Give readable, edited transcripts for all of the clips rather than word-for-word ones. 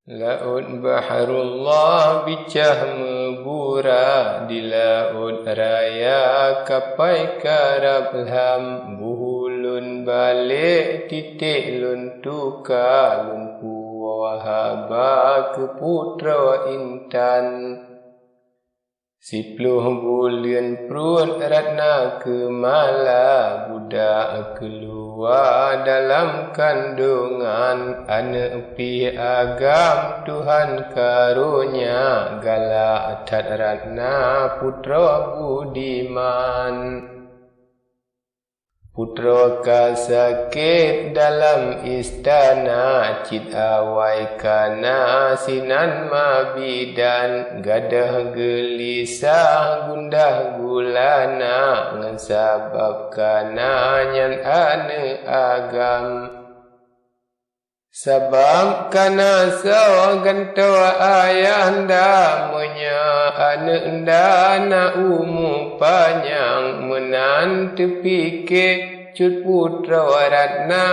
Laut baharullah bicah membura di laut raya kapai karab lam buhulun balik titik lun tuka lun puwahaba ke putra intan 10 bulan perut ratna kemala budak keluar dalam kandungan anak pi agam Tuhan karunia galak tat ratna putra budiman putra kasakit dalam istana cit awai kana sinan mabidan gadah gelisah gundah gulana ngan sabab kana nyan ane agam sebab kana so ganto ayahanda menya ane ndana umu panjang menan terpikir cut putra ratna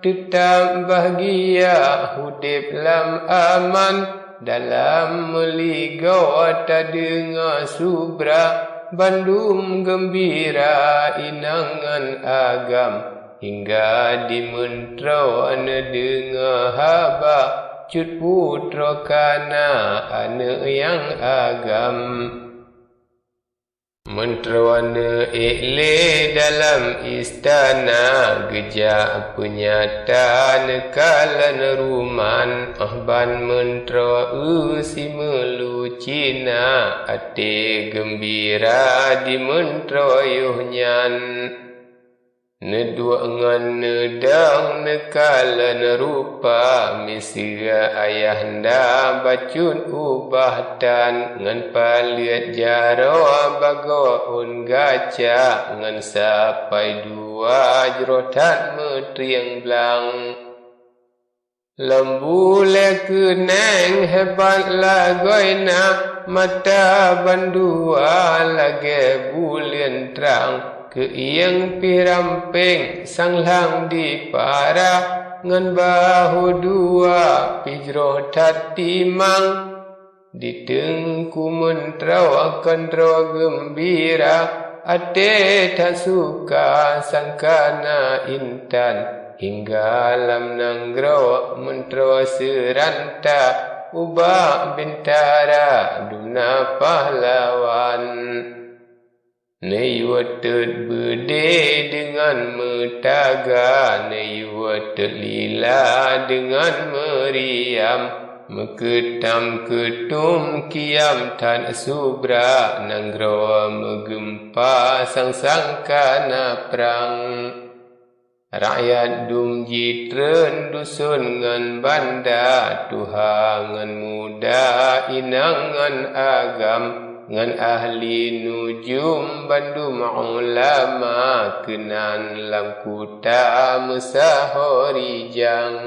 tetap bahagia hudip lam aman dalam meligo tak dengar subra bandum gembira inangan agam hingga di mentera ane dengar haba cut putra kana ane yang agam mentera ane ikle dalam istana gejak penyata nekalan ruman ahban mentera si melu Cina ate gembira di mentera yuhnyan nedua ngan nedang nekalan rupa misira ayahanda bacun ubahtan ngan paliat jaro bagoun gaca ngan sapai dua jerotan metriang blang lembule keneng hebat lagoina mata bandua lage bulian terang Keiyang piramping sanglang di para ngan bahu dua pijroh tatimang ditengku mentera akan ro gembira ate tak suka sangkana intan hingga lam nanggro mentera seranta ubah bintara duna pahlawan Neyuatet berde dengan metaga, neyuatet lila dengan meriam, meketam ketum kiam tan subra, nanggro megempa sang-sang kana perang. Rakyat dum jitren dusun ngan banda, Tuhan ngan muda inang ngan agam, ngan ahli nujum bandum ulama kenan lam kuta musahori jang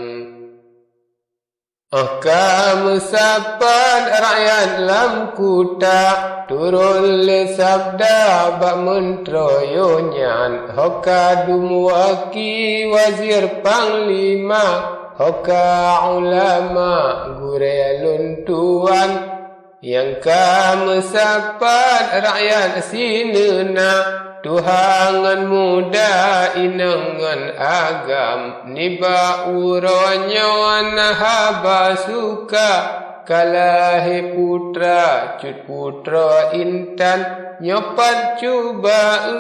Aka musapan rakyat lam kuta turun le sabda bak mentroyo nyan hoka dumwaki wazir panglima hoka ulama gurelun tuan yang kamu sapat rakyat sinena Tuhangan muda inangan agam niba uronyo nahaba suka kalahi putra cut putra intan nyopat cuba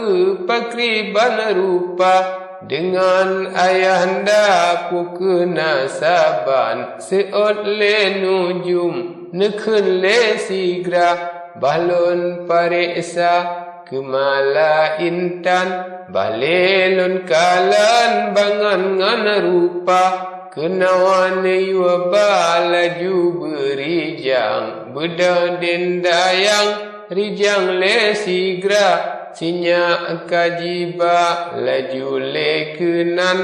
pakriban rupa dengan ayahanda pukena saban seot le nujum nekun le sigra balon pariksa kemala intan balelon kalan bangan ngan rupa kenawan yuba laju berijang bedaden dayang rijang le sigra sinya kajiba laju le kenan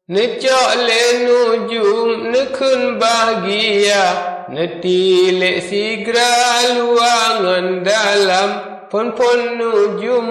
necok le nujum nekun bahagia netile sigra luangan dalam pon-pon nujum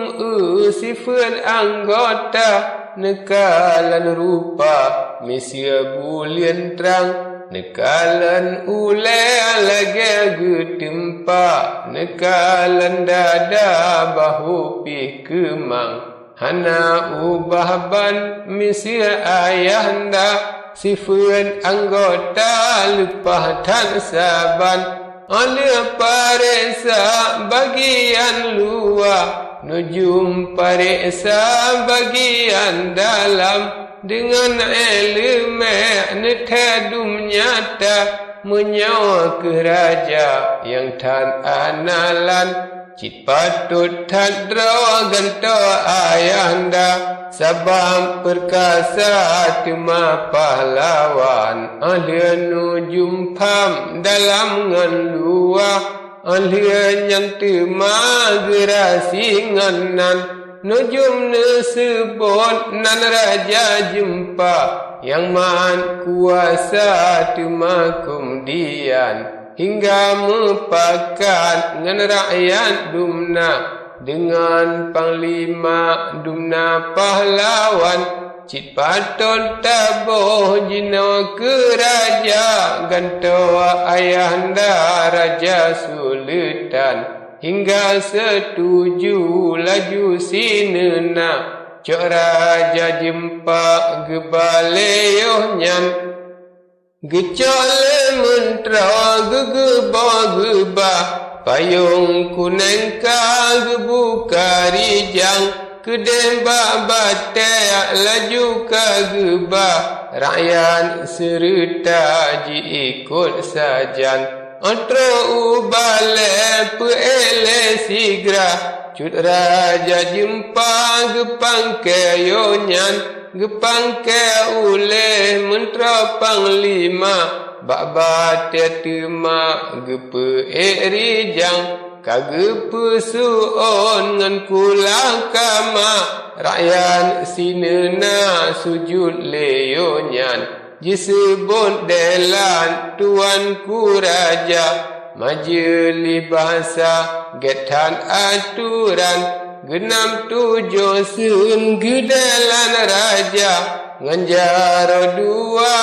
sifun anggota nekalan rupa mesia bulian terang nekalan ule lagi getempa, nekalan dada bahu pi kemang. Hana ubah ban misi ayahanda, sifun anggota lupa tan saban. Oleh paresa bagian luar, nujum paresa bagian dalam. Dengan elemen nekadum nyata, menyawa ke raja yang tan analan. Cit patut tan draw ganto ayahanda, sabam perkasa tema pahlawan. Ahlian nujum pam dalam ngan luar, ahlian yang tema gerasi nganan. Nujum nesebut nan raja jumpa, yang man kuasa tumakum dian, hingga mepakat ngan rakyat dumna, dengan panglima dumna pahlawan. Cit patut tabuh jina ke raja, gantawa ayahanda raja Sultan. Hingga setuju laju sinena, cok raja jempa gebaleyonyan. Gecole mentra gegeba-geba, payung kuning ka gebuka rijang. Kedemba batek laju ka geba, rakyat serta ji ikut sajan. Antra ubale puele sigra, cut raja jempa gepang ke yonyan, gepang ke ule mentra panglima, bak tema gepe rijang, kagepe suon ngan kula kama, rakyat sinena sujud leyonyan. Disebut delan tuanku raja, majlis bahasa getan aturan, genam tujuh sun gedelan raja, nganjar dua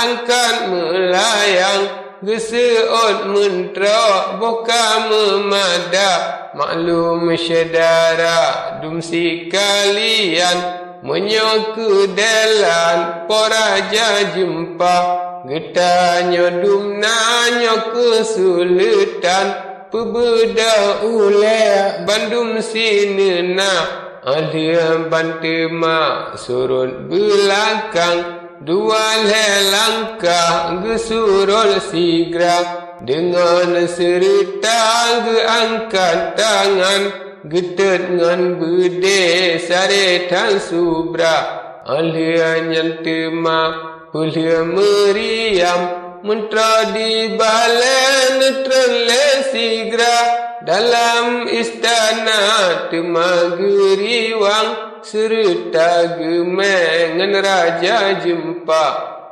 angkat melayang, geseot mentra boka memada, maklum syedara dumsi kalian. Menyoku delan poraja jumpa, getanya dumnanya kesulitan, pebeda ule bandum sinena, alia bantema surut belakang, dua langkah gesurul sigra, dengan serta geangkat tangan. Getet ngan bede saretan subra, ahlian yang tema pulia meriam, mentra di balen terle sigra, dalam istana tema geriwang, serta gemengan raja jempa,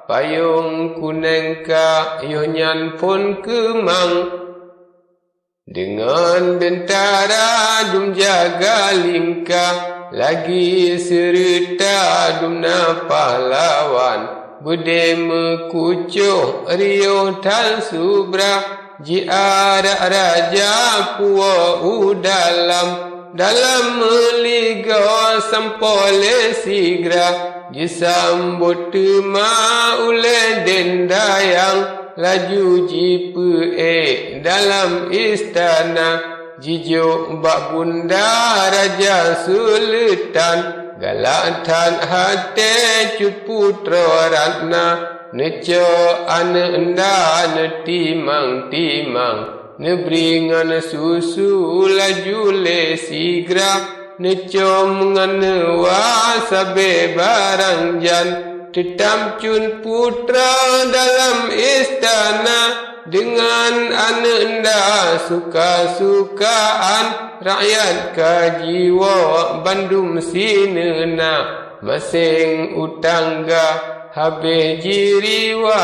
payung kuning ka yonyan pun kemang. Dengan bentara dum jaga lingka, lagi serta dumna pahlawan. Bude mekucuh rio tan subra, ji ada raja puwa udalam. Dalam meligo sampole sigra, ji sambut tema ule dendayang. Laju jipu dalam istana, jijo bak bunda raja Sultan, galatan hati cut putra ratna, neco anda netimang-timang, nebringan susu laju le sigra, neco menganewa sabe barang jan. Tetam cun putra dalam istana, dengan ananda suka-sukaan, rakyat kajiwa bandum sinena, masing utangga habis jiriwang.